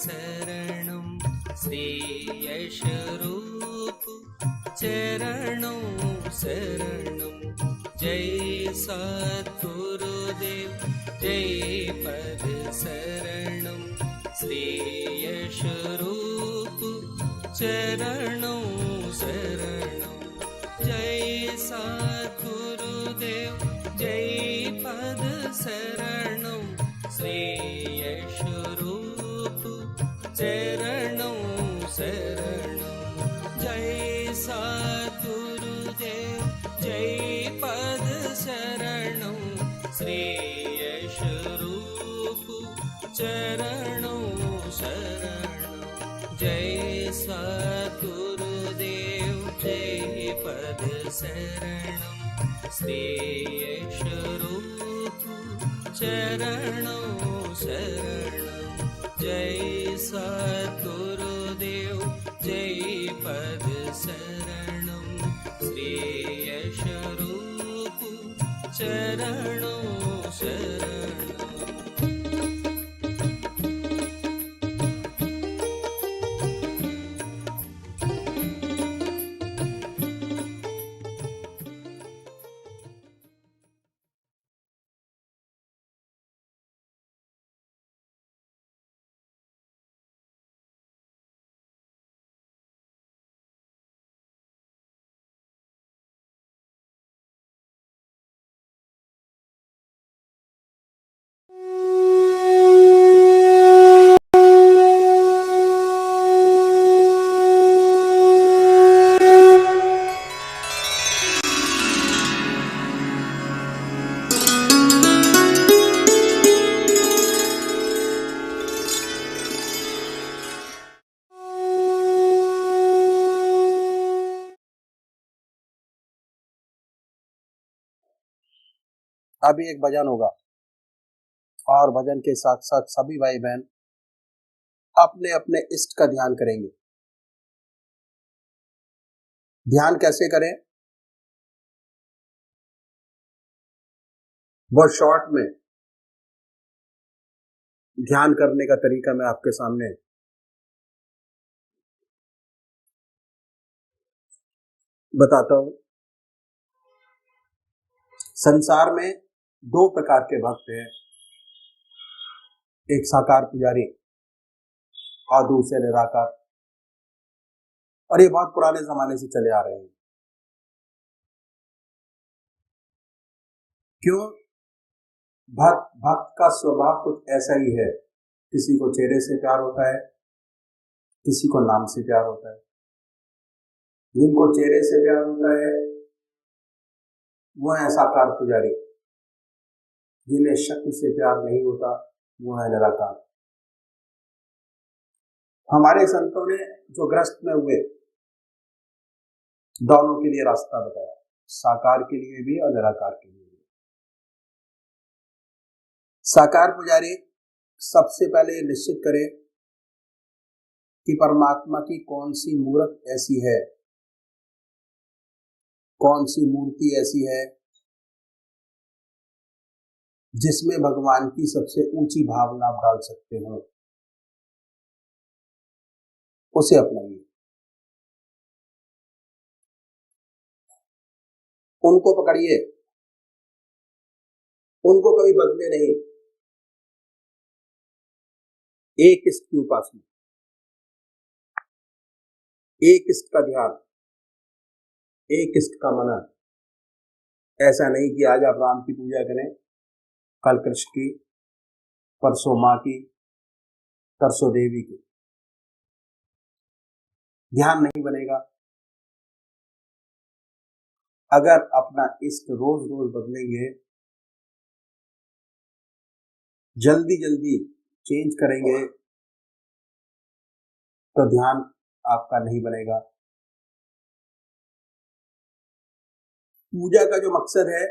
शरणं श्रेयस्वरूप चरणों शरणं। जय सद्गुरुदेव जय पद शरणं श्रेयस्वरूप चरणों शरणं। जय सद्गुरुदेव जय पद शरणं श्रेयस्वरूप चरणों शरणं। जय सद्गुरुदेव जय पद शरणं श्रेयस्वरूप चरणों शरणं। जय सद्गुरुदेव जय पद शरणं श्रेयस्वरूप चरणों शरणं। जय सद्गुरुदेव जय पद शरणं श्रेयस्वरूप चरणों शरणं। अभी एक भजन होगा और भजन के साथ साथ सभी भाई बहन अपने अपने इष्ट का ध्यान करेंगे। ध्यान कैसे करें? बहुत शॉर्ट में ध्यान करने का तरीका मैं आपके सामने बताता हूं। संसार में दो प्रकार के भक्त हैं, एक साकार पुजारी और दूसरे निराकार, और ये बहुत पुराने जमाने से चले आ रहे हैं। क्यों? भक्त का स्वभाव कुछ ऐसा ही है, किसी को चेहरे से प्यार होता है, किसी को नाम से प्यार होता है। जिनको चेहरे से प्यार होता है वो है साकार पुजारी, जिन्हें शक्ल से प्यार नहीं होता वो है निराकार। हमारे संतों ने जो ग्रस्त में हुए दोनों के लिए रास्ता बताया, साकार के लिए भी और निराकार के लिए भी। साकार पुजारी सबसे पहले निश्चित करे कि परमात्मा की कौन सी मूर्त ऐसी है, कौन सी मूर्ति ऐसी है जिसमें भगवान की सबसे ऊंची भावना आप डाल सकते हो, उसे अपनाइए। उनको पकड़िए, उनको कभी बदले नहीं। एक इष्ट की उपासना, एक इष्ट का ध्यान, एक इष्ट का मनन। ऐसा नहीं कि आज आप राम की पूजा करें, कल कृष्ण की, परसों माँ की, तरसों देवी की। ध्यान नहीं बनेगा। अगर अपना इष्ट रोज रोज बदलेंगे, जल्दी जल्दी चेंज करेंगे, तो ध्यान आपका नहीं बनेगा। पूजा का जो मकसद है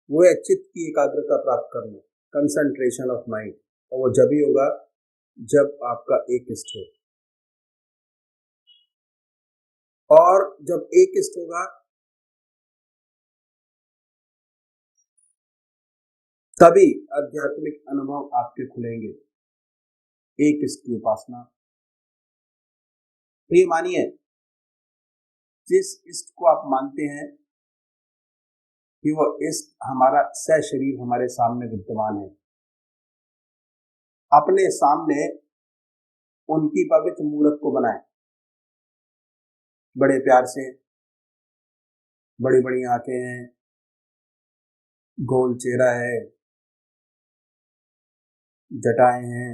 वो है चित्त की एकाग्रता प्राप्त करना, कंसंट्रेशन ऑफ माइंड, और वो जब ही होगा जब आपका एक इष्ट हो। और जब एक इष्ट होगा तभी आध्यात्मिक अनुभव आपके खुलेंगे। एक इष्ट की उपासना। तो ये मानिए, जिस इष्ट को आप मानते हैं कि वो इष्ट हमारा सशरीर हमारे सामने विद्यमान है, अपने सामने उनकी पवित्र मूर्त को बनाएं, बड़े प्यार से, बड़ी बड़ी आंखें हैं, गोल चेहरा है, जटाएं हैं,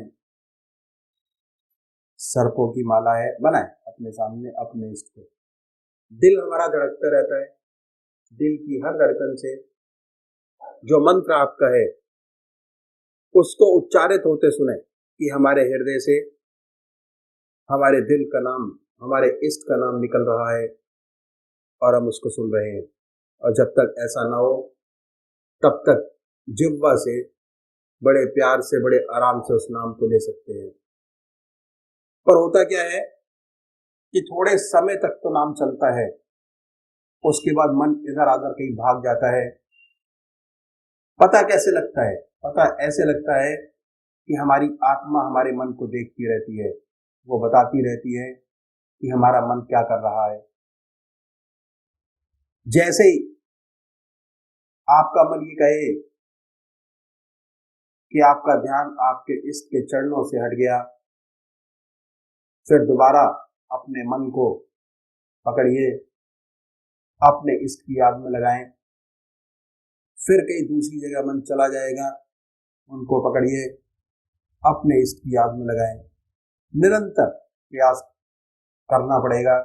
सर्पों की माला है, बनाए अपने सामने अपने इष्ट को। दिल हमारा धड़कता रहता है, दिल की हर धड़कन से जो मंत्र आपका है उसको उच्चारित होते सुने कि हमारे हृदय से हमारे दिल का नाम, हमारे इष्ट का नाम निकल रहा है और हम उसको सुन रहे हैं। और जब तक ऐसा ना हो तब तक जिह्वा से बड़े प्यार से, बड़े आराम से उस नाम को ले सकते हैं। पर होता क्या है कि थोड़े समय तक तो नाम चलता है, उसके बाद मन इधर आधर कहीं भाग जाता है। पता कैसे लगता है? पता ऐसे लगता है कि हमारी आत्मा हमारे मन को देखती रहती है, वो बताती रहती है कि हमारा मन क्या कर रहा है। जैसे ही आपका मन ये कहे कि आपका ध्यान आपके इष्ट के चरणों से हट गया, फिर दोबारा अपने मन को पकड़िए, अपने इष्ट की याद में लगाएं। फिर कहीं दूसरी जगह मन चला जाएगा, उनको पकड़िए, अपने इष्ट की याद में लगाएं। निरंतर प्रयास करना पड़ेगा।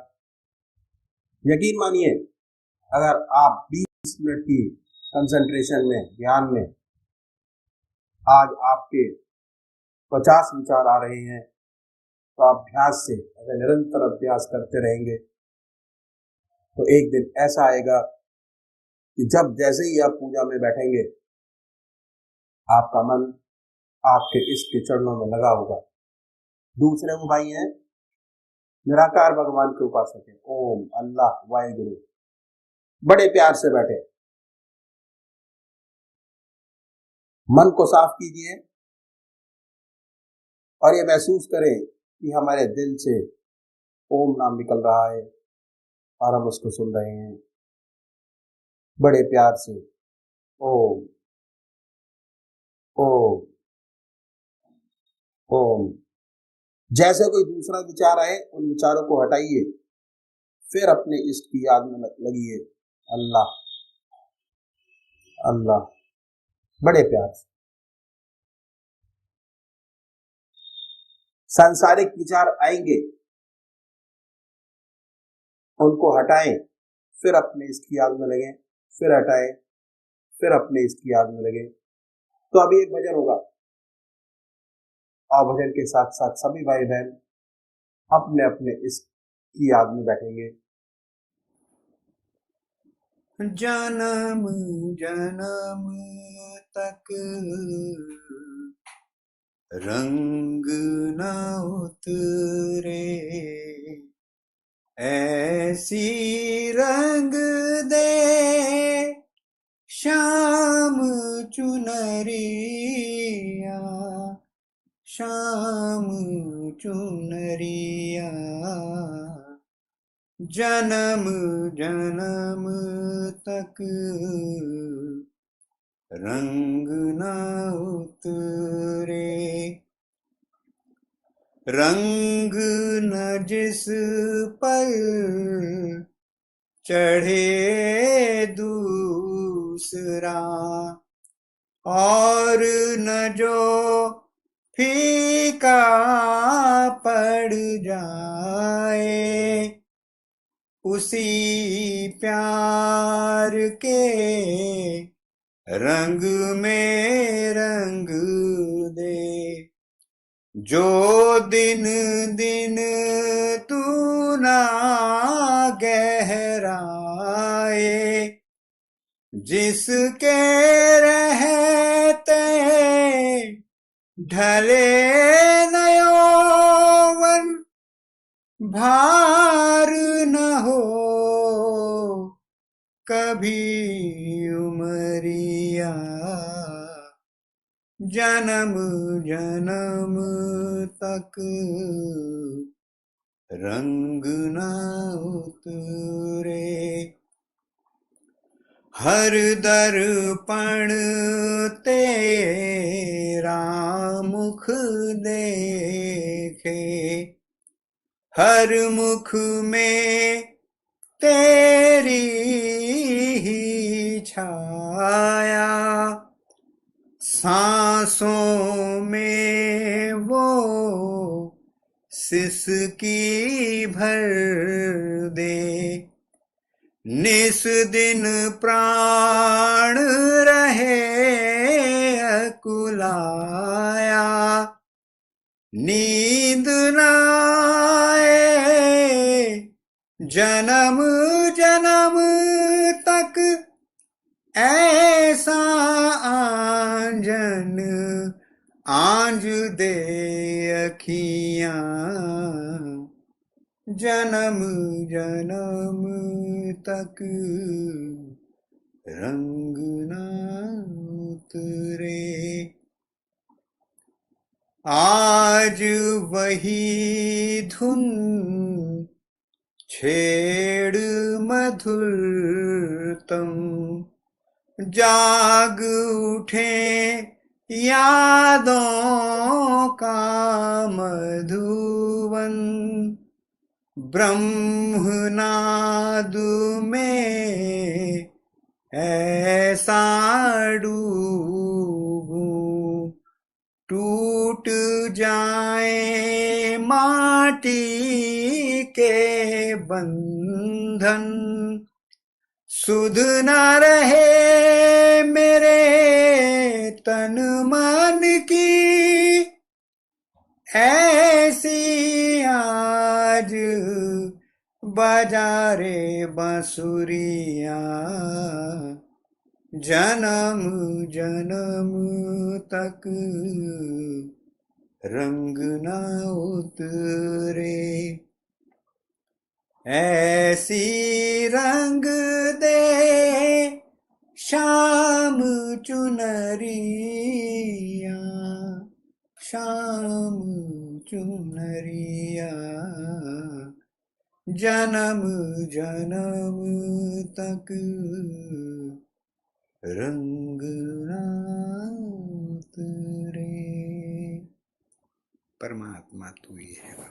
यकीन मानिए, अगर आप 20 मिनट की कंसंट्रेशन में, ध्यान में आज आपके 50 विचार आ रहे हैं, तो अभ्यास से, अगर निरंतर अभ्यास करते रहेंगे तो एक दिन ऐसा आएगा कि जब जैसे ही आप पूजा में बैठेंगे, आपका मन आपके इष्ट के चरणों में लगा होगा। दूसरे वो भाई हैं निराकार भगवान के उपासक है, ओम, अल्लाह, वाहिगुरु, बड़े प्यार से बैठे, मन को साफ कीजिए और ये महसूस करें कि हमारे दिल से ओम नाम निकल रहा है और हम उसको सुन रहे हैं बड़े प्यार से। ओम ओम ओम। जैसे कोई दूसरा विचार आए, उन विचारों को हटाइए, फिर अपने इष्ट की याद में लगिए, अल्लाह अल्लाह, बड़े प्यार से। सांसारिक विचार आएंगे, उनको हटाएं, फिर अपने इष्ट की याद में लगे, फिर हटाएं, फिर अपने इष्ट की याद में लगे। तो अभी एक भजन होगा और भजन के साथ साथ सभी भाई बहन अपने अपने इष्ट की याद में बैठेंगे। जन्म जन्म तक रंग न उतरे, ऐसी रंग दे श्याम चुनरिया, श्याम चुनरिया। जन्म जन्म तक रंग न उतरे, रंग न जिस पर चढ़े दूसरा, और न जो फीका पड़ जाए, उसी प्यार के रंग में रंग दे। जो दिन दिन तू ना गहराए, जिसके रहते ढले न यौवन, भार न हो कभी उमरिया। जन्म जन्म तक रंग न उतरे। हर दर्पण तेरा मुख देखे, हर मुख में तेरी ही छाया, सांसों में वो सिसकी भर दे। निस दिन प्राण रहे अकुलाया, नींद न आए जन्म जन्म तक, ऐसा आंजन आंज दे अखियां। जन्म जन्म तक रंग न उतरे। आज वही धुन छेड़ मधुरतम, जाग उठे यादों का मधुवन। ब्रह्मनाद में ऐसा डूबूं, टूट जाए माटी के बंधन। सुध न रहे मेरे तन मन की, ऐसी आज बजा रे बांसुरियां। जन्म जन्म तक रंग न उतरे। ऐसी रंग दे शाम चुनरिया, शाम चुनरिया। जन्म जन्म तक रंग न उतरे। परमात्मा तू ही है।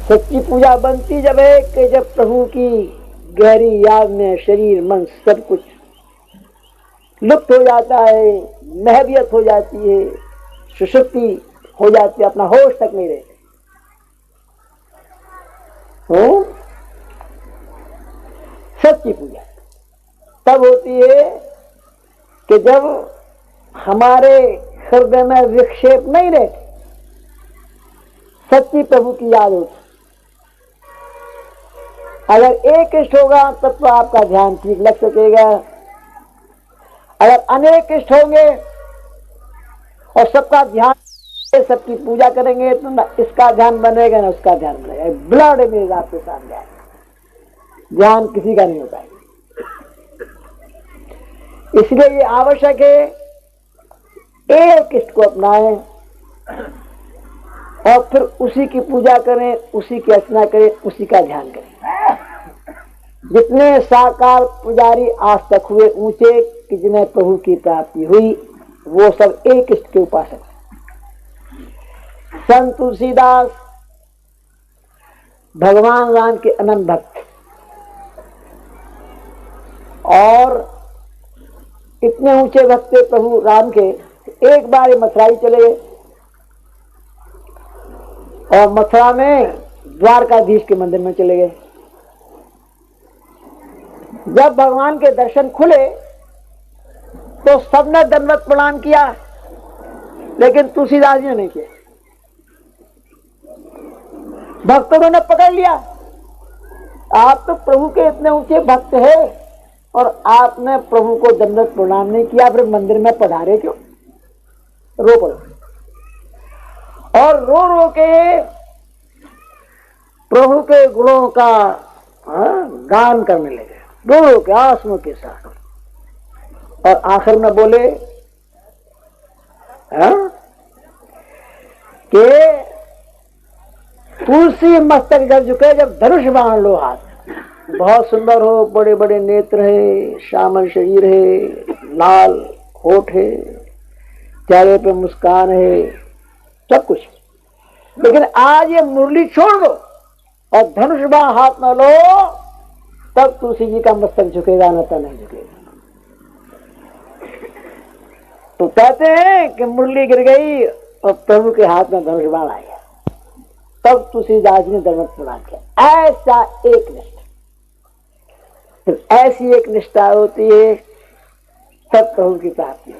सच्ची पूजा बनती जब है कि जब प्रभु की गहरी याद में शरीर मन सब कुछ लुप्त हो जाता है, महवियत हो जाती है, सुषुप्ति हो जाती है, अपना होश तक नहीं रहते। हो सच्ची पूजा तब होती है कि जब हमारे हृदय में विक्षेप नहीं रहते, सच्ची प्रभु की याद होती। अगर एक इष्ट होगा तब तो आपका ध्यान ठीक लग सकेगा। अगर अनेक इष्ट होंगे और सबका ध्यान, सबकी पूजा करेंगे तो ना इसका ध्यान बनेगा ना उसका ध्यान बनेगा। ब्लड में आपके सामने आएगा, ध्यान किसी का नहीं होता है। इसलिए ये आवश्यक है एक इष्ट को अपनाएं और फिर उसी की पूजा करें, उसी की अर्चना करें, उसी का ध्यान करें। जितने साकार पुजारी आज तक हुए ऊंचे कि जिन्हें प्रभु की प्राप्ति हुई, वो सब एक इष्ट के उपासक। संत तुलसीदास भगवान राम के अनंत भक्त और इतने ऊंचे भक्त थे प्रभु राम के। एक बार मथुरा चले गए और मथुरा में द्वारकाधीश के मंदिर में चले गए। जब भगवान के दर्शन खुले तो सबने दंडवत प्रणाम किया, लेकिन तुलसीदास जी ने नहीं किया। भक्तों ने पकड़ लिया, आप तो प्रभु के इतने ऊंचे भक्त हैं और आपने प्रभु को दंडवत प्रणाम नहीं किया, फिर मंदिर में पधारे क्यों? रो पड़ो और रो रो के प्रभु के गुणों का गान करने लगे, रो रो के आंसुओं के साथ। और आखिर में बोले कि तुलसी मस्तक जब झुके, जब धनुष बाण लो हाथ। बहुत सुंदर हो, बड़े बड़े नेत्र है, श्यामल शरीर है, लाल होठ है, चेहरे पे मुस्कान है, सब कुछ। लेकिन आज ये मुरली छोड़ दो और धनुष बाण हाथ में लो, तब तुलसी जी का मस्तक झुकेगा, न तो नहीं झुकेगा। तो कहते हैं कि मुरली गिर गई और प्रभु के हाथ में धनुष बाण आ गया, तब तुलसीदास जी ने दंडवत प्रणाम किया। ऐसा एक निष्ठा, फिर ऐसी एक निष्ठा होती है तब प्रभु की प्राप्ति।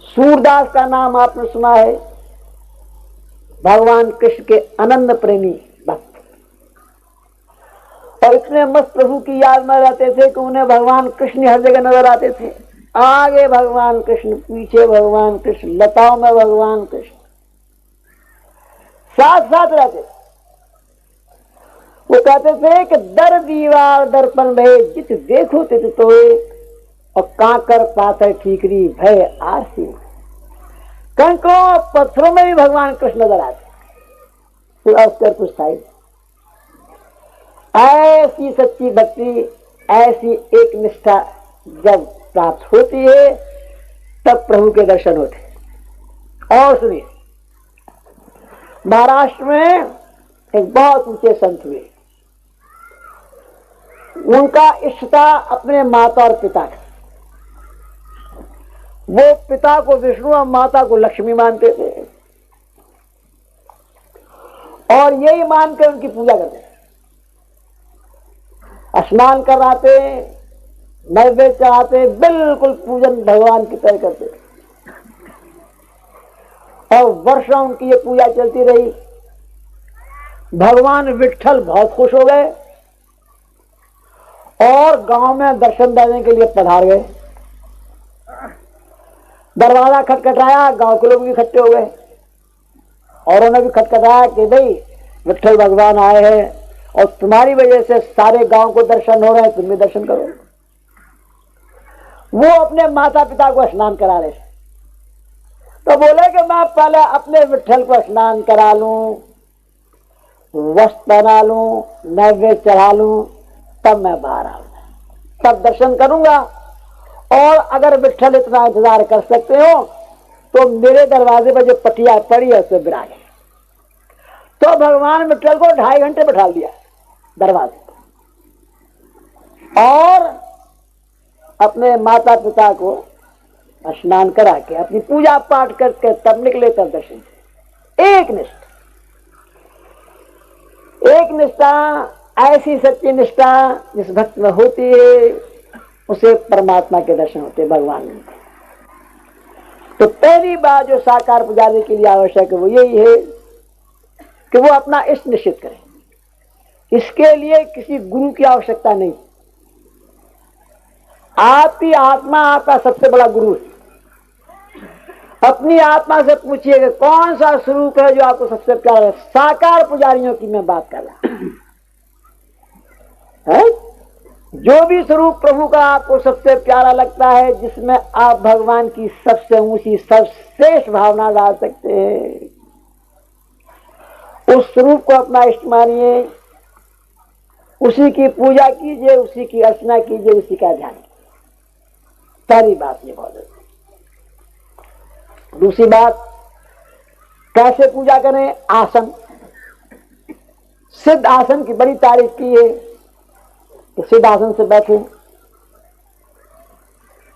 सूरदास का नाम आपने सुना है, भगवान कृष्ण के अनन्य प्रेमी भक्त, और इतने मस्त प्रभु की याद में रहते थे कि उन्हें भगवान कृष्ण हर जगह नजर आते थे। आगे भगवान कृष्ण, पीछे भगवान कृष्ण, लताओं में भगवान कृष्ण, साथ साथ रहते। वो कहते थे कि दर दीवार दर्पण भय जित देखो तित तोए, और कांकर पाथर ठीकरी भय आरसी। कंकड़ों पत्थरों में भी भगवान कृष्ण नजर आते। अवसर कुछ था, ऐसी सच्ची भक्ति, ऐसी एक निष्ठा जब प्राप्त होती है तब प्रभु के दर्शन होते। और सुनिए, महाराष्ट्र में एक बहुत ऊंचे संत हुए, उनका इष्ट था अपने माता और पिता का। वो पिता को विष्णु और माता को लक्ष्मी मानते थे और यही मानकर उनकी पूजा करते थे। स्नान कराते, नैवेद्य चढ़ाते, बिल्कुल पूजन भगवान की तरह करते थे। और वर्षों उनकी ये पूजा चलती रही। भगवान विट्ठल बहुत खुश हो गए और गांव में दर्शन देने के लिए पधार गए। दरवाजा खटखटाया, गांव के लोग भी इकट्ठे हो गए और उन्होंने भी खटखटाया कि भाई विट्ठल भगवान आए हैं और तुम्हारी वजह से सारे गांव को दर्शन हो रहे हैं, तुम भी दर्शन करो। वो अपने माता पिता को स्नान करा रहे थे, तो बोले कि मैं पहले अपने विट्ठल को स्नान करा लूं, वस्त्र पहना लूं, नैवेद्य चढ़ा लूं, तब मैं बाहर आऊंगा, तब दर्शन करूंगा। और अगर विट्ठल इतना इंतजार कर सकते हो तो मेरे दरवाजे पर जो पटिया पड़ी है उसमें विराजे। तो भगवान मिट्टल को 2.5 घंटे बैठा दिया दरवाजे और अपने माता पिता को स्नान करा के अपनी पूजा पाठ करके तब निकले तब दर्शन से। एक निष्ठा ऐसी सच्ची निष्ठा जिस भक्त में होती है उसे परमात्मा के दर्शन होते भगवान में। तो पहली बात जो साकार पुजारी के लिए आवश्यक है वो यही है कि वो अपना इष्ट निश्चित करें। इसके लिए किसी गुरु की आवश्यकता नहीं। आपकी आत्मा आपका सबसे बड़ा गुरु है। अपनी आत्मा से पूछिए कि कौन सा स्वरूप है जो आपको सबसे प्यारा है। साकार पुजारियों की मैं बात कर रहा है। जो भी स्वरूप प्रभु का आपको सबसे प्यारा लगता है, जिसमें आप भगवान की सबसे ऊंची सर्वश्रेष्ठ भावना डाल सकते हैं, उस स्वरूप को अपना इष्ट मानिए, उसी की पूजा कीजिए, उसी की अर्चना कीजिए, उसी का ध्यान कीजिए। पहली बात ये बहुत है। दूसरी बात, कैसे पूजा करें? आसन, सिद्ध आसन की बड़ी तारीफ की है कि सिद्ध आसन से बैठे,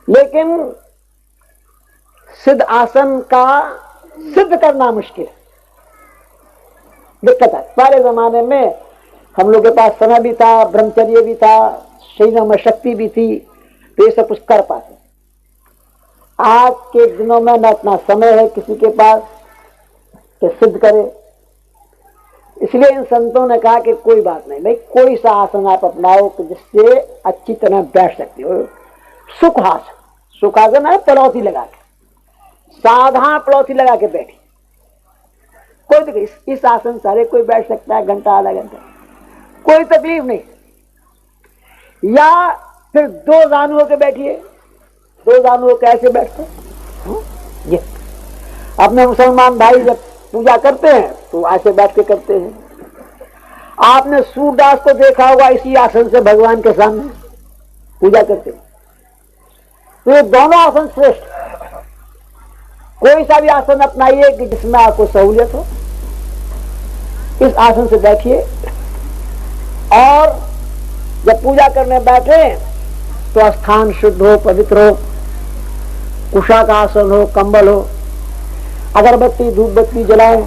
लेकिन सिद्ध आसन का सिद्ध करना मुश्किल है, दिक्कत है। पहले जमाने में हम लोग के पास समय भी था, ब्रह्मचर्य भी था, शरीर में शक्ति भी थी, तो ये सब कुछ कर पाते। आज के दिनों में न इतना समय है किसी के पास कि सिद्ध करे। इसलिए इन संतों ने कहा कि कोई बात नहीं भाई, कोई सा आसन आप अपनाओ कि जिससे अच्छी तरह बैठ सकते हो। सुखासन, सुखासन है पलौती लगा के, साधारण पलौती लगा के बैठी, कोई तकलीफ। इस आसन सारे कोई बैठ सकता है, घंटा आधा घंटा, कोई तकलीफ नहीं। या फिर 2 जानुओं के बैठिए। 2 जानुओं कैसे बैठते? ये अपने मुसलमान भाई जब पूजा करते हैं तो ऐसे बैठ के करते हैं। आपने सूरदास को देखा होगा इसी आसन से भगवान के सामने पूजा करते हैं। तो ये दोनों आसन श्रेष्ठ। कोई सा भी आसन अपनाइए कि जिसमें आपको सहूलियत हो, इस आसन से बैठिए। और जब पूजा करने बैठे तो स्थान शुद्ध हो, पवित्र हो, कुशा का आसन हो, कंबल हो, अगरबत्ती धूप बत्ती जलाएं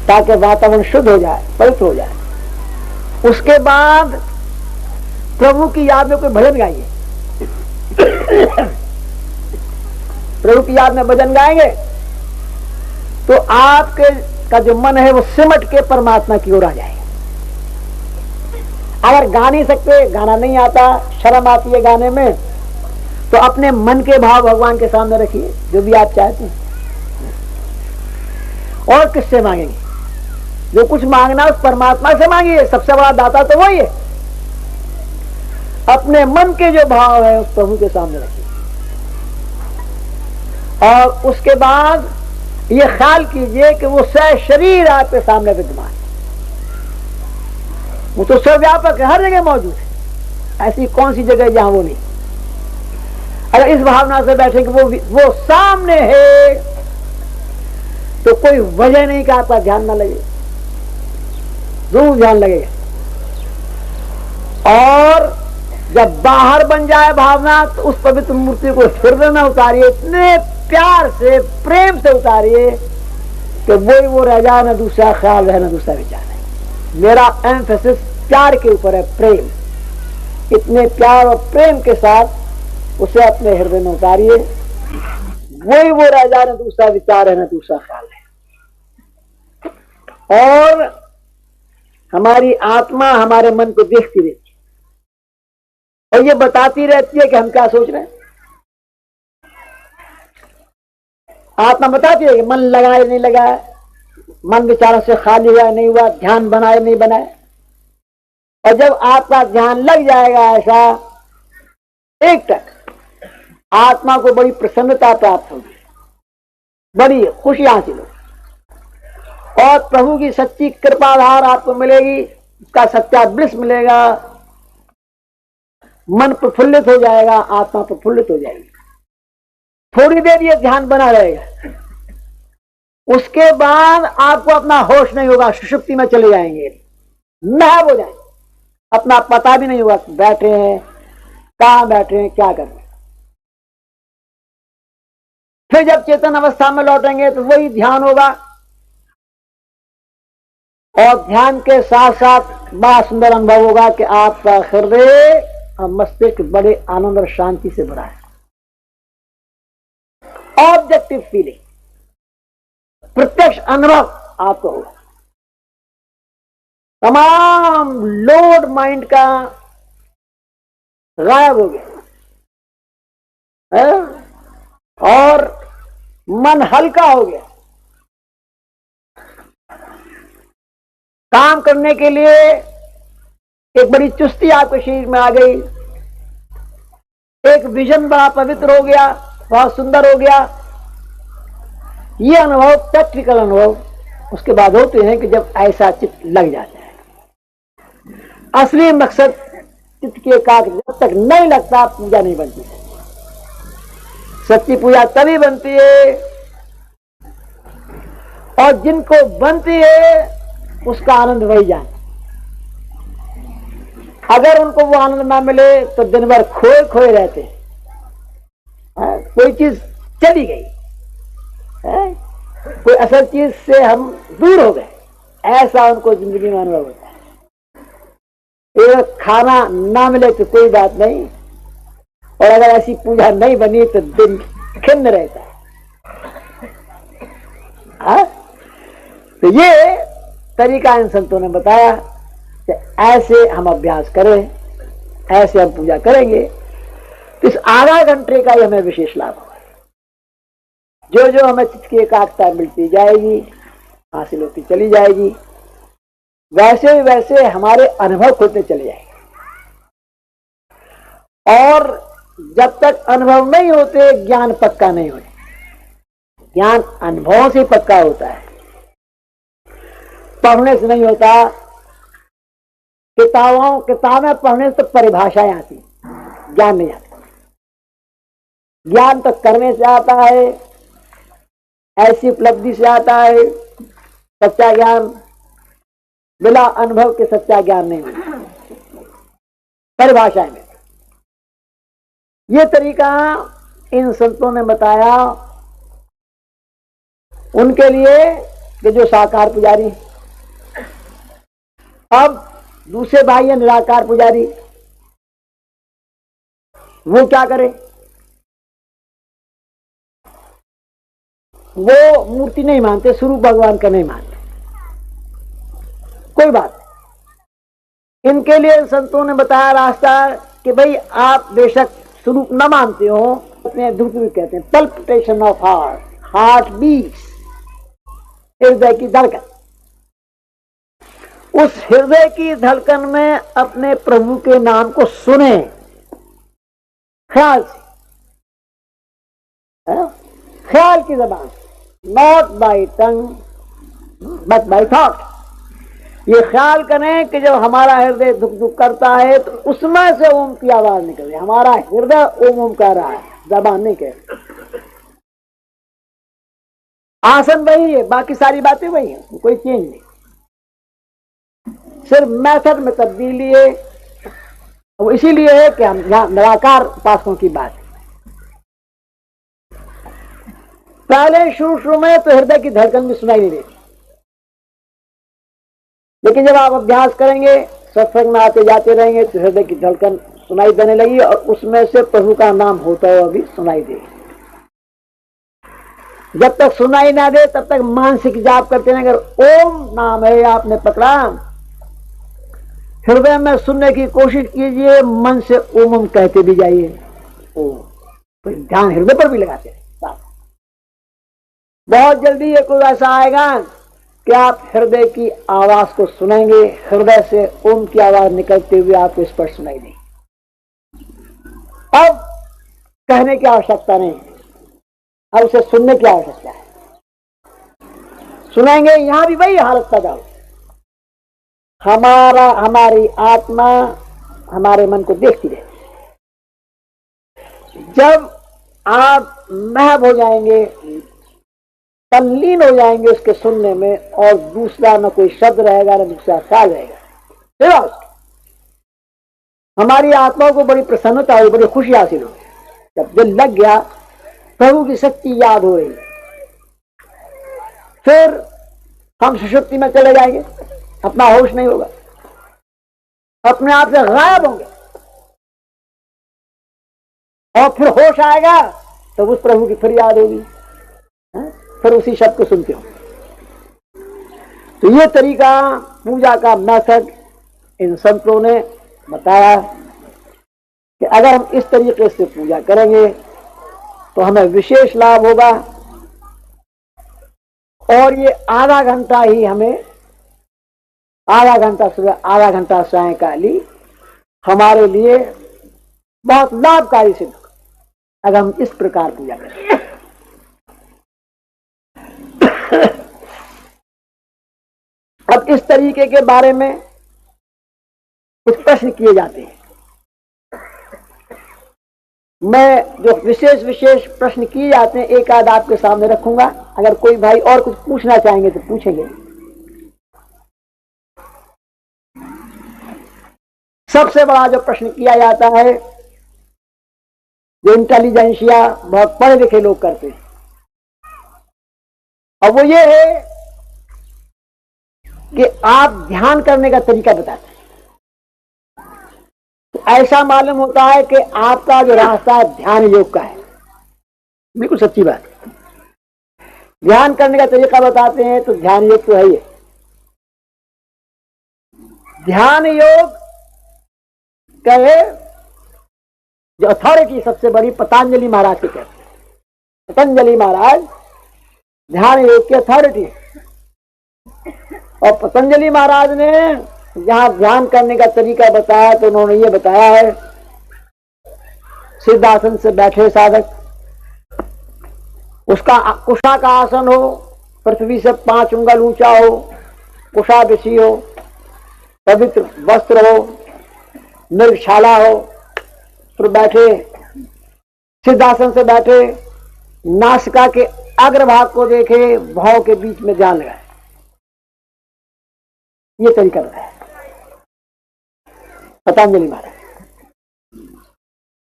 ताकि वातावरण शुद्ध हो जाए, पवित्र हो जाए। उसके बाद प्रभु की याद में कोई भजन गाइए। प्रभु की याद में भजन गाएंगे तो आपके का जो मन है वो सिमट के परमात्मा की ओर आ जाएगा। अगर गा नहीं सकते, गाना नहीं आता, शर्म आती है गाने में, तो अपने मन के भाव भगवान के सामने रखिए, जो भी आप चाहते हैं। और किससे मांगेंगे? जो कुछ मांगना उस परमात्मा से मांगिए, सबसे बड़ा दाता तो वही है। अपने मन के जो भाव है उस प्रभु के सामने रखिए। और उसके बाद ये ख्याल कीजिए कि वो शरीर आपके सामने विद्यमान है। वो तो सर्वव्यापक है, हर जगह मौजूद है। ऐसी कौन सी जगह जहां वो नहीं। अगर इस भावना से बैठे कि वो सामने है, तो कोई वजह नहीं कि आपका ध्यान ना लगे, जरूर ध्यान लगेगा। और जब बाहर बन जाए भावना, तो उस पवित्र मूर्ति को हृदय में उतारिए, इतने प्यार से, प्रेम से उतारिए कि वही वो रह जाए, न दूसरा ख्याल रहे, न दूसरा विचार है। मेरा एम्फेसिस प्यार के ऊपर है, प्रेम। इतने प्यार और प्रेम के साथ उसे अपने हृदय में उतारिए, वही वो रह जाए, न दूसरा विचार है, न दूसरा ख्याल है। और हमारी आत्मा हमारे मन को देखती रहती है और ये बताती रहती है कि हम क्या सोच रहे हैं। आत्मा बताती है कि मन लगाए नहीं लगाए, मन विचारों से खाली हुआ नहीं हुआ, ध्यान बनाए नहीं बनाए। और जब आपका ध्यान लग जाएगा ऐसा एक तक, आत्मा को बड़ी प्रसन्नता प्राप्त होगी, बड़ी खुशी हासिल होगी, और प्रभु की सच्ची कृपाधार आपको मिलेगी, उसका सच्चा ब्लिस मिलेगा। मन प्रफुल्लित हो जाएगा, आत्मा प्रफुल्लित हो जाएगी। थोड़ी देर ये ध्यान बना रहेगा, उसके बाद आपको अपना होश नहीं होगा, सुषुप्ति में चले जाएंगे, महव हो जाएंगे, अपना पता भी नहीं होगा बैठे हैं, कहां बैठे हैं, क्या कर रहे हैं। फिर जब चेतन अवस्था में लौटेंगे तो वही ध्यान होगा, और ध्यान के साथ साथ बड़ा सुंदर अनुभव होगा कि आपका हृदय और मस्तिष्क बड़े आनंद और शांति से भरा है। ऑब्जेक्टिव फीलिंग, प्रत्यक्ष अनुभव आपको होगा, तमाम लोड माइंड का गायब हो गया है? और मन हल्का हो गया। काम करने के लिए एक बड़ी चुस्ती आपके शरीर में आ गई, एक विजन बड़ा पवित्र हो गया, बहुत सुंदर हो गया। ये अनुभव प्रैक्टिकल अनुभव उसके बाद होते हैं कि जब ऐसा चित्त लग जाता है। असली मकसद चित्त की एकाग्रता जब तक नहीं लगता पूजा नहीं बनती है। सच्ची पूजा तभी बनती है, और जिनको बनती है उसका आनंद वही जाने। अगर उनको वो आनंद ना मिले तो दिन भर खोए खोए रहते हैं, कोई चीज चली गई है, कोई असल चीज से हम दूर हो गए, ऐसा उनको जिंदगी में अनुभव होता है। एक खाना ना मिले तो कोई बात नहीं, और अगर ऐसी पूजा नहीं बनी तो दिन खिन्न रहता है। तो ये तरीका इन संतों ने बताया कि ऐसे हम अभ्यास करें, ऐसे हम पूजा करेंगे तो इस आधा घंटे का ही हमें विशेष लाभ होगा। जो जो हमें चित्त की एकाग्रता मिलती जाएगी, हासिल होती चली जाएगी, वैसे वैसे हमारे अनुभव खुलते चले जाएंगे। और जब तक अनुभव नहीं होते ज्ञान पक्का नहीं होता। ज्ञान अनुभवों से पक्का होता है, पढ़ने से नहीं होता। किताबें पढ़ने से तो परिभाषाएं आती, ज्ञान नहीं आता। ज्ञान तो करने से आता है, ऐसी उपलब्धि से आता है। सच्चा ज्ञान बिना अनुभव के सच्चा ज्ञान नहीं मिलता, परिभाषाएं में। ये तरीका इन संतों ने बताया उनके लिए कि जो साकार पुजारी। अब दूसरे भाई है निराकार पुजारी, वो क्या करे? वो मूर्ति नहीं मानते, स्वरूप भगवान का नहीं मानते, कोई बात नहीं। इनके लिए संतों ने बताया रास्ता कि भाई आप बेशक स्वरूप न मानते हो, अपने ध्रुव कहते हैं palpitation of heart, heart beats, हृदय की धड़कन। उस हृदय की धड़कन में अपने प्रभु के नाम को सुने ख्याल से, ख्याल की जबान, not by tongue but by thought. ये ख्याल करें कि जब हमारा हृदय दुख दुख करता है तो उसमें से ओम की आवाज निकल रही है। हमारा हृदय ओम ओम कह रहा है, जबान नहीं कह रही। आसन वही है, बाकी सारी बातें वही है, कोई चेंज नहीं, सिर्फ मेथड में तब्दीली है। वो इसीलिए है कि हम यहां निराकार उपासकों की बात है। पहले शुरू में तो हृदय की धड़कन भी सुनाई नहीं देती, लेकिन जब आप अभ्यास करेंगे, सत्संग में आते जाते रहेंगे तो हृदय की धड़कन सुनाई देने लगी, और उसमें से प्रभु का नाम होता हुआ भी सुनाई देगा। जब तक सुनाई ना दे तब तक मानसिक जाप करते रहेंगे। अगर ओम नाम है आपने पकड़ा, हृदय में सुनने की कोशिश कीजिए, मन से ओम ओम कहते भी जाइए, ओम, तो ध्यान हृदय पर भी लगाते हैं। बहुत जल्दी ये कोई ऐसा आएगा कि आप हृदय की आवाज को सुनेंगे, हृदय से ओम की आवाज निकलते हुए आपको स्पष्ट सुनाई देगी। अब कहने की आवश्यकता नहीं, अब उसे सुनने की आवश्यकता है। सुनेंगे, यहां भी वही हालत पैदा हो, हमारी आत्मा हमारे मन को देखती रहती। जब आप महव हो जाएंगे, तल्लीन हो जाएंगे उसके सुनने में, और दूसरा न कोई शब्द रहेगा न दूसरा ख्याल रहेगा। हमारी आत्मा को बड़ी प्रसन्नता हुई, बड़ी खुशी हासिल हुई। जब दिल लग गया, प्रभु की शक्ति याद हो रही, फिर हम सुषुप्ति में चले जाएंगे, अपना होश नहीं होगा, अपने आप से गायब होंगे, और फिर होश आएगा तो उस प्रभु की फिर याद होगी, फिर उसी शब्द को सुनते हो। तो ये तरीका पूजा का मेथड इन संतों ने बताया कि अगर हम इस तरीके से पूजा करेंगे तो हमें विशेष लाभ होगा, और ये आधा घंटा ही हमें, आधा घंटा सुबह आधा घंटा सायंकाली हमारे लिए बहुत लाभकारी सिद्ध होगा अगर हम इस प्रकार पूजा करें। अब इस तरीके के बारे में कुछ प्रश्न किए जाते हैं। मैं जो विशेष विशेष प्रश्न किए जाते हैं एक आध आपके सामने रखूंगा, अगर कोई भाई और कुछ पूछना चाहेंगे तो पूछेंगे। सबसे बड़ा जो प्रश्न किया जाता है, जो इंटेलिजेंसिया बहुत पढ़े लिखे लोग करते हैं, और वो ये है कि आप ध्यान करने का तरीका बताते हैं। तो ऐसा मालूम होता है कि आपका जो रास्ता है ध्यान योग का है। बिल्कुल सच्ची बात है। ध्यान करने का तरीका बताते हैं तो ध्यान योग तो है ही। ध्यान योग कहे जो अथॉरिटी सबसे बड़ी पतंजलि महाराज की कहते हैं। पतंजलि महाराज ध्यान योग की अथॉरिटी है, और पतंजलि महाराज ने जहां ध्यान करने का तरीका बताया तो उन्होंने ये बताया है, सिद्धासन से बैठे साधक, उसका कुशा का आसन हो, पृथ्वी से 5 उंगल ऊंचा हो, कुशा बिछी हो, पवित्र वस्त्र हो, मृगशाला हो, फिर बैठे सिद्धासन से बैठे, नासिका के अग्रभाग को देखे, भाव के बीच में ध्यान लगाए। ये तरीका बताया पतंजलि महाराज,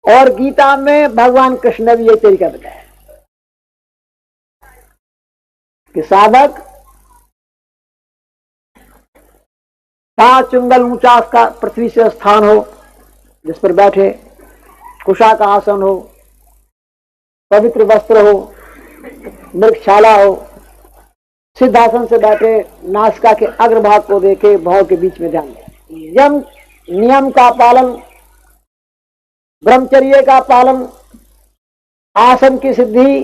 और गीता में भगवान कृष्ण ने भी यही तरीका बताया कि साधक 5 उंगल ऊंचा उसका पृथ्वी से स्थान हो, जिस पर बैठे, कुशा का आसन हो, पवित्र वस्त्र हो, मृगशाला हो, सिद्धासन से बैठे, नासिका के अग्रभाग को देखे, भाव के बीच में ध्यान दें। नियम का पालन, ब्रह्मचर्य का पालन, आसन की सिद्धि,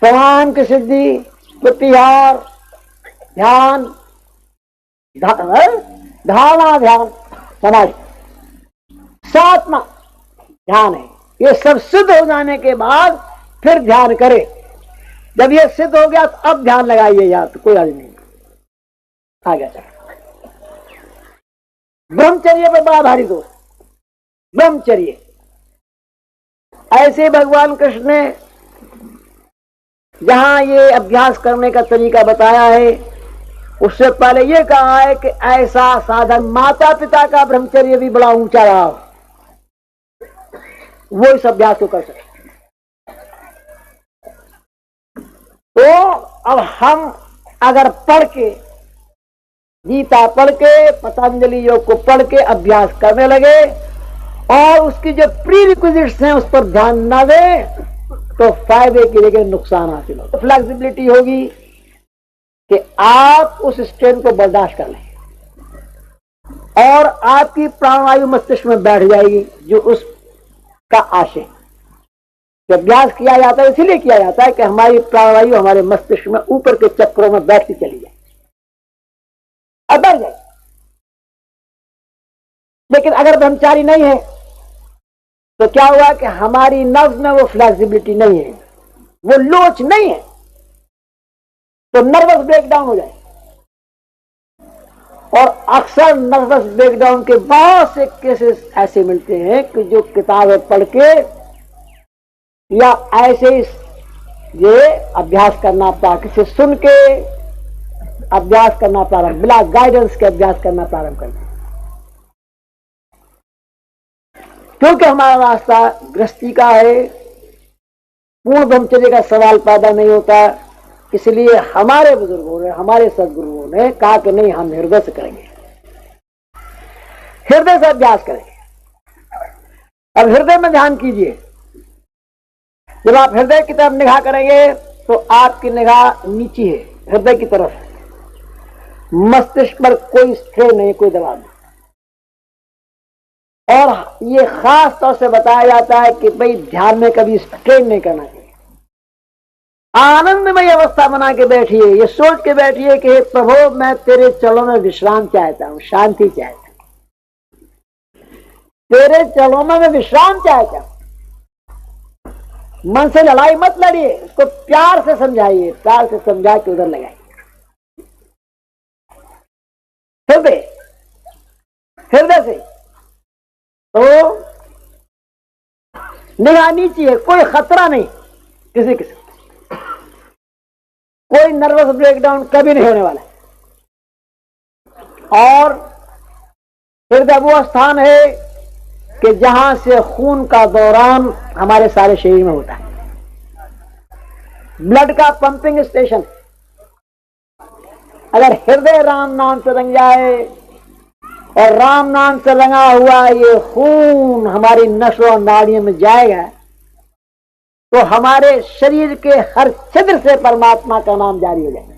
प्राणायाम की सिद्धि, प्रत्याहार, ध्यान, धारणा ध्यान, समाधि, 7वां ध्यान है। ये सब सिद्ध हो जाने के बाद फिर ध्यान करे। जब ये सिद्ध हो गया तो अब ध्यान लगाइए, यार तो कोई अर्ज नहीं। आ गया चल। ब्रह्मचर्य पर बड़ा भारी दोष। ब्रह्मचर्य ऐसे भगवान कृष्ण ने जहां ये अभ्यास करने का तरीका बताया है, उससे पहले ये कहा है कि ऐसा साधन, माता पिता का ब्रह्मचर्य भी बड़ा ऊंचा रहा, वो इस अभ्यास को कर सके। तो अब हम अगर पढ़ के, गीता पढ़ के, पतंजलि योग को पढ़ के अभ्यास करने लगे और उसकी जो प्री रिक्विजिट्स हैं उस पर ध्यान ना दें तो फायदे की जगह नुकसान हासिल होगा। फ्लेक्सिबिलिटी होगी कि आप उस स्ट्रेन को बर्दाश्त कर लें और आपकी प्राणवायु मस्तिष्क में बैठ जाएगी, जो उसका आशय। अभ्यास किया जाता है इसीलिए किया जाता है कि हमारी प्राणवायु हमारे मस्तिष्क में ऊपर के चक्रों में बैठती चली जाए और बढ़ जाए। लेकिन अगर ब्रह्मचारी नहीं है तो क्या हुआ कि हमारी नर्व में वो फ्लेक्सिबिलिटी नहीं है, वो लोच नहीं है, तो नर्वस ब्रेकडाउन हो जाए। और अक्सर नर्वस ब्रेकडाउन के बहुत से केसेस ऐसे मिलते हैं कि जो किताबें पढ़ के या ऐसे ही ये अभ्यास करना पड़ा, किसी सुन के अभ्यास करना प्रारंभ, बिना गाइडेंस के अभ्यास करना प्रारंभ कर दिया। क्योंकि हमारा रास्ता गृहस्थी का है, पूर्ण ब्रह्मचर्य का सवाल पैदा नहीं होता, इसलिए हमारे बुजुर्गों ने, हमारे सदगुरुओं ने कहा कि नहीं, हम हृदय से करेंगे, हृदय से अभ्यास करेंगे। अब हृदय में ध्यान कीजिए। जब आप हृदय की तरफ निगाह करेंगे तो आपकी निगाह नीचे है, हृदय की तरफ। मस्तिष्क पर कोई स्ट्रेन नहीं, कोई दबाव नहीं। और ये खास तौर से बताया जाता है कि भाई ध्यान में कभी स्ट्रेन नहीं करना चाहिए। आनंदमय अवस्था बना के बैठिए, ये सोच के बैठिए कि प्रभु मैं तेरे चरणों में विश्राम चाहता हूं, शांति चाहता हूं, तेरे चरणों में मैं विश्राम चाहता हूं। मन से लड़ाई मत लड़िए, उसको प्यार से समझाइए, प्यार से समझा के उधर लगाइए। हृदय हृदय से तो निगाह नीचे है, कोई खतरा नहीं किसी किसी, कोई नर्वस ब्रेकडाउन कभी नहीं होने वाला। और हृदय वो स्थान है कि जहां से खून का दौरान हमारे सारे शरीर में होता है, ब्लड का पंपिंग स्टेशन। अगर हृदय राम नाम से रंग जाए और राम नाम से रंगा हुआ ये खून हमारी नसों और नाड़ियों में जाएगा तो हमारे शरीर के हर छिद्र से परमात्मा का नाम जारी हो जाएगा।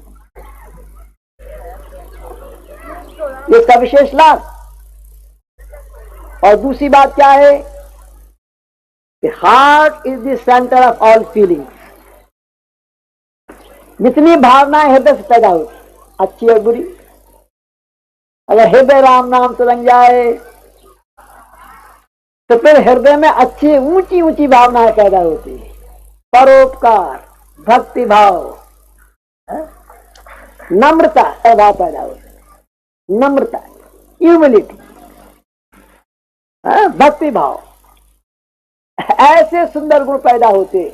इसका विशेष लाभ। और दूसरी बात क्या है कि heart is the centre of all feelings. जितनी भावनाएं हृदय से पैदा होती, अच्छी और बुरी, अगर हृदय राम नाम से रंग जाए तो फिर हृदय में अच्छी ऊंची ऊंची भावनाएं पैदा होती है। परोपकार, भक्ति भाव, नम्रता भाव पैदा होती है। नम्रता, ह्यूमिलिटी, भक्ति भाव, ऐसे सुंदर गुण पैदा होते।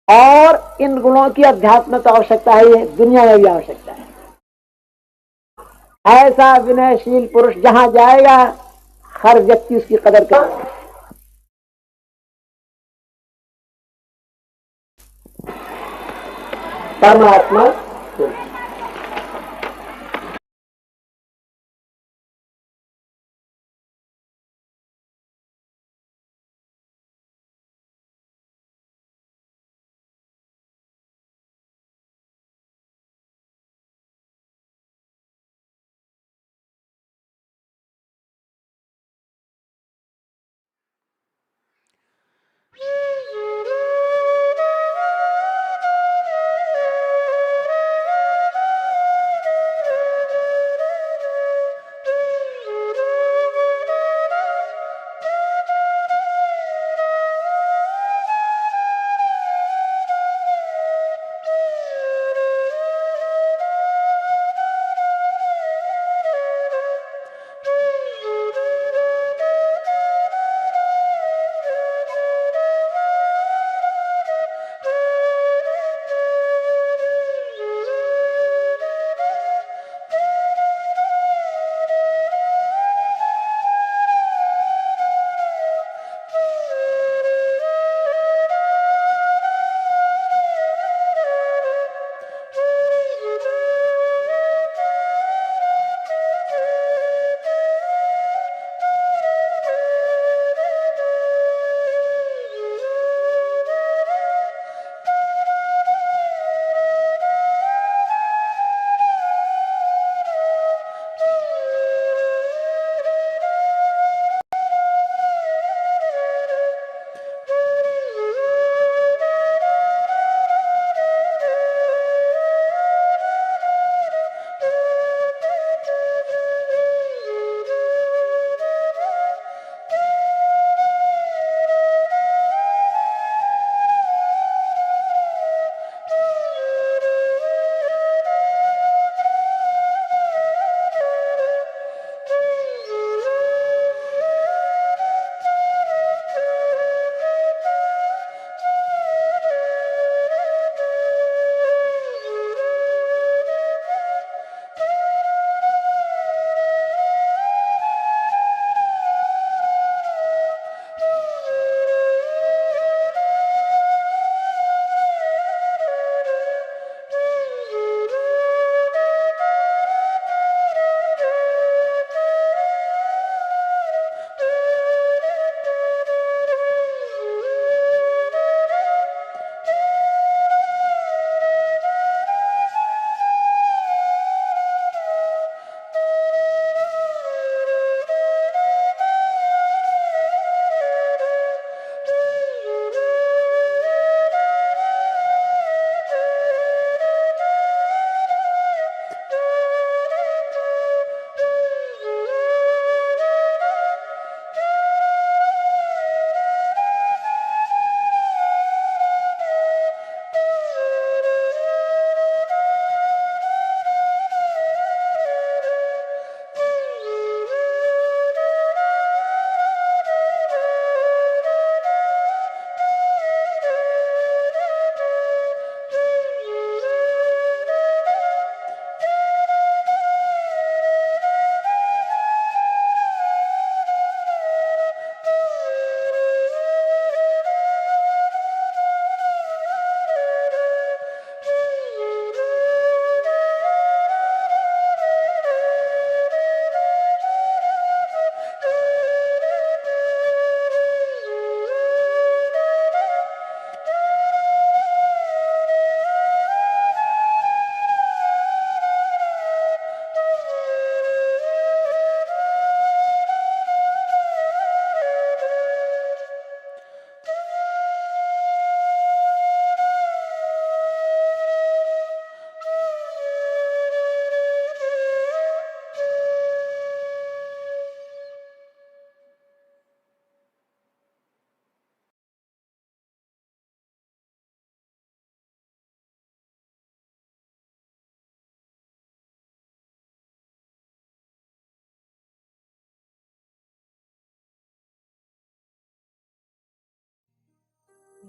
और इन गुणों की अध्यात्म में तो आवश्यकता है, दुनिया में भी आवश्यकता है। ऐसा विनयशील पुरुष जहां जाएगा हर व्यक्ति उसकी कदर करेगा। परमात्मा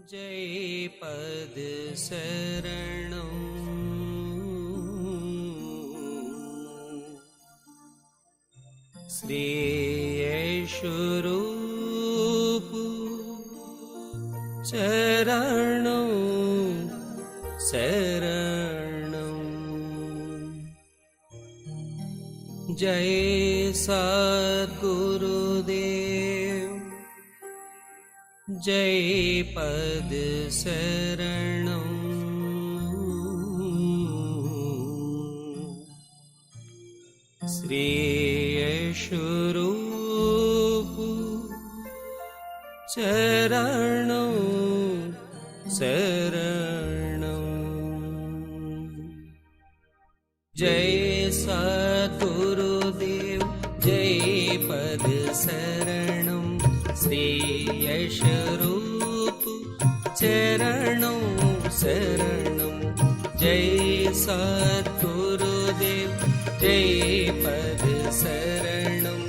जय पद शरणं श्री यशोरूप चरणं शरणं जय सद्गुरुदेव जय पद शरणं श्री यशोरूप चरणं शरणं जय सद्गुरुदेव जय पद शरणं श्री यशोरूप चरणं शरणं जय सद्गुरुदेव जय पद शरणं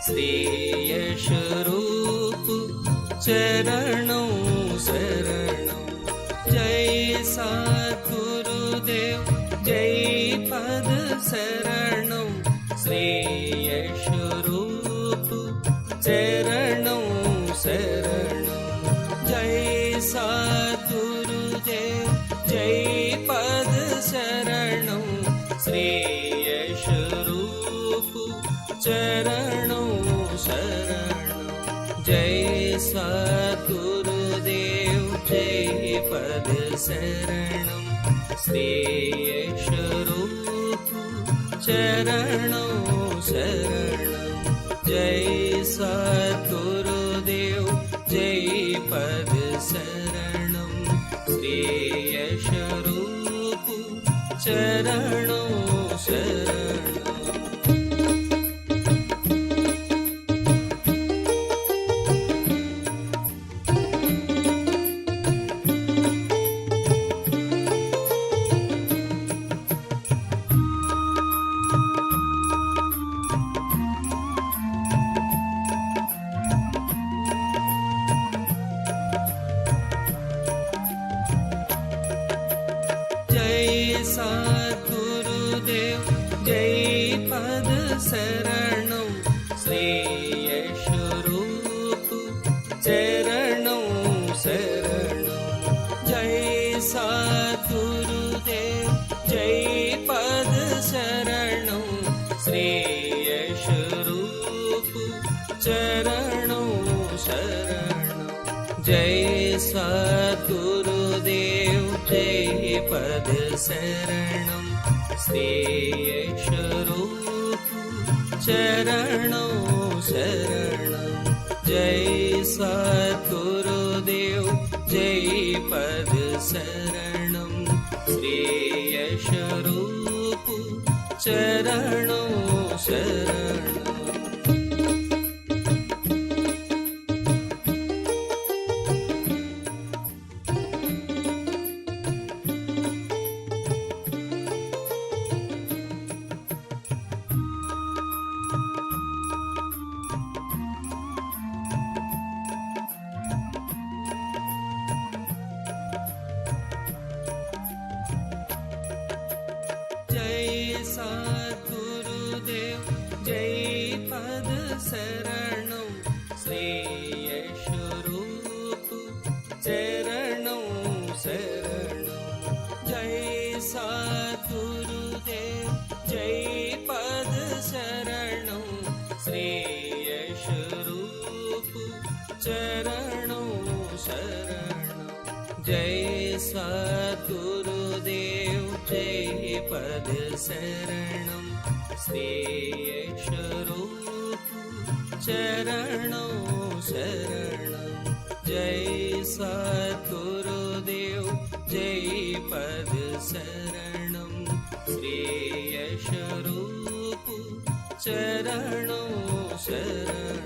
श्री यशोरूप चरणं शरणं जय सद्गुरुदेव जय पद शरणं श्री यशोरूप चरणं शरणं जय सद्गुरुदेव जय पद शरणं श्री यशोरूप चरणं शरणं जय सद्गुरुदेव जय पद शरणं श्री यशोरूप चरणं शरणं जय सद्गुरुदेव जय पद शरणं श्री यशोरूप चरणं शरणं सद्गुरुदेव जय पद शरणं श्री यशोरूप चरणं शरणं जय सद्गुरुदेव जय पद शरणं श्री यशोरूप चरणं शरणं जय सद्गुरुदेव जय पद शरणं श्री यशोरूप चरणं शरणं जय सद्गुरुदेव जय पद शरणं श्री यशोरूप चरणं शरणं सद्गुरुदेव जय पद शरणं श्री यशोरूप चरणं शरणं जय सद्गुरुदेव जय पद शरणं श्री यशोरूप चरणं शरणं जय सद्गुरुदेव जय पद शरणं श्री यशोरूप चरणं शरणं जय सद्गुरुदेव जय पद शरणं श्री यशोरूप चरणं शरणं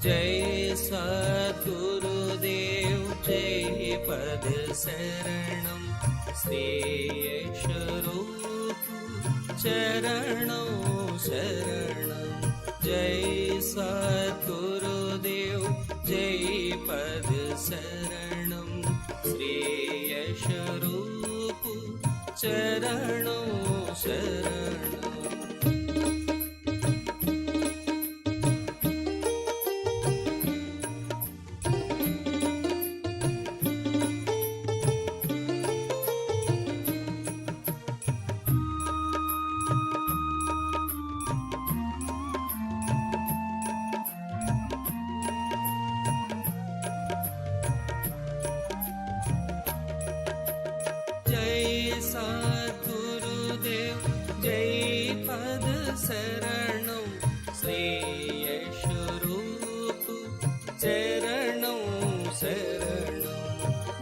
जय सद्गुरुदेव जय पद शरणं श्री यशरूप चरणों शरणं जय सद्गुरुदेव जय पद शरणं श्री यशरूप चरणों शरणं जय सद्गुरुदेव जय पद शरणं श्री यशरूप चरणों शरणं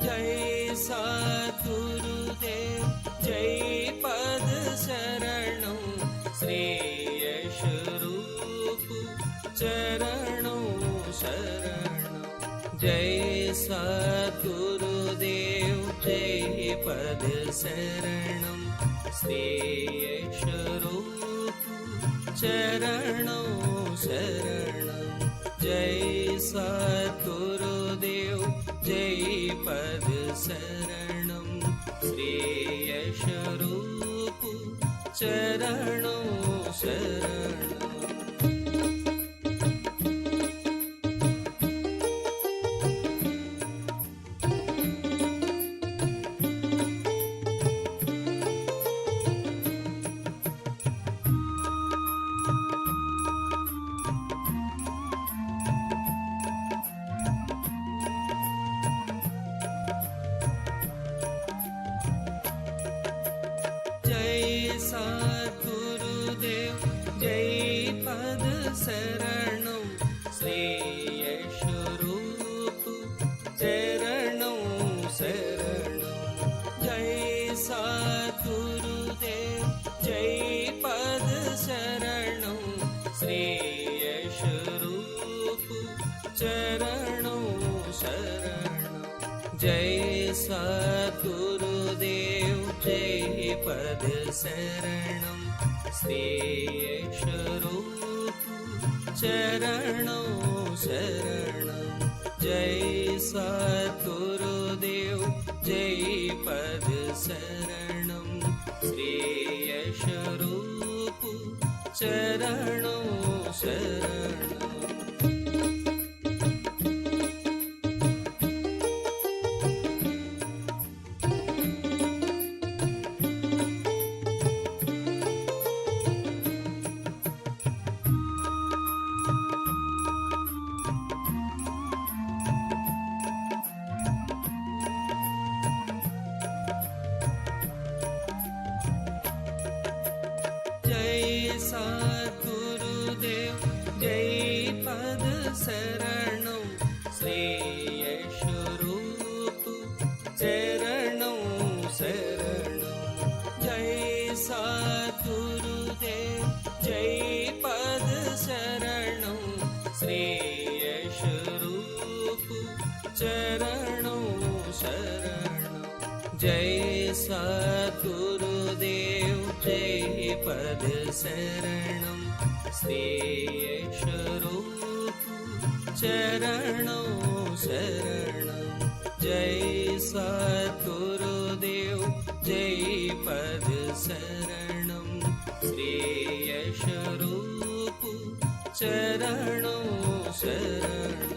जय सद्गुरुदेव जय पद शरणं श्री यशरूप चरणों शरणं जय सद्गुरुदेव जय पद शरणं श्री यशरूप चरणों शरणं जय सद्गुरुदेव जय पद शरणं श्री यशरूप चरणों शरणं जय सद्गुरुदेव जय पद शरणं श्री यशरूप चरणों शरणं जय सद्गुरुदेव जय पद शरणं श्री यशरूप चरणों शरणं जय सद्गुरुदेव जय पद शरणं श्री यशरूप चरणों शरणं जय सद्गुरुदेव जय पद शरणं श्री यशरूप चरणों शरणं जय सद्गुरुदेव जय पद शरणं श्री यशरूप चरणों शरणं जय सद्गुरुदेव जय पद शरणं श्री यशरूप चरणों शरणं जय सद्गुरुदेव जय पद शरणं श्री यशरूप चरणों शरणं जय सद्गुरुदेव जय पद शरणं श्री यशरूप चरणों शरणं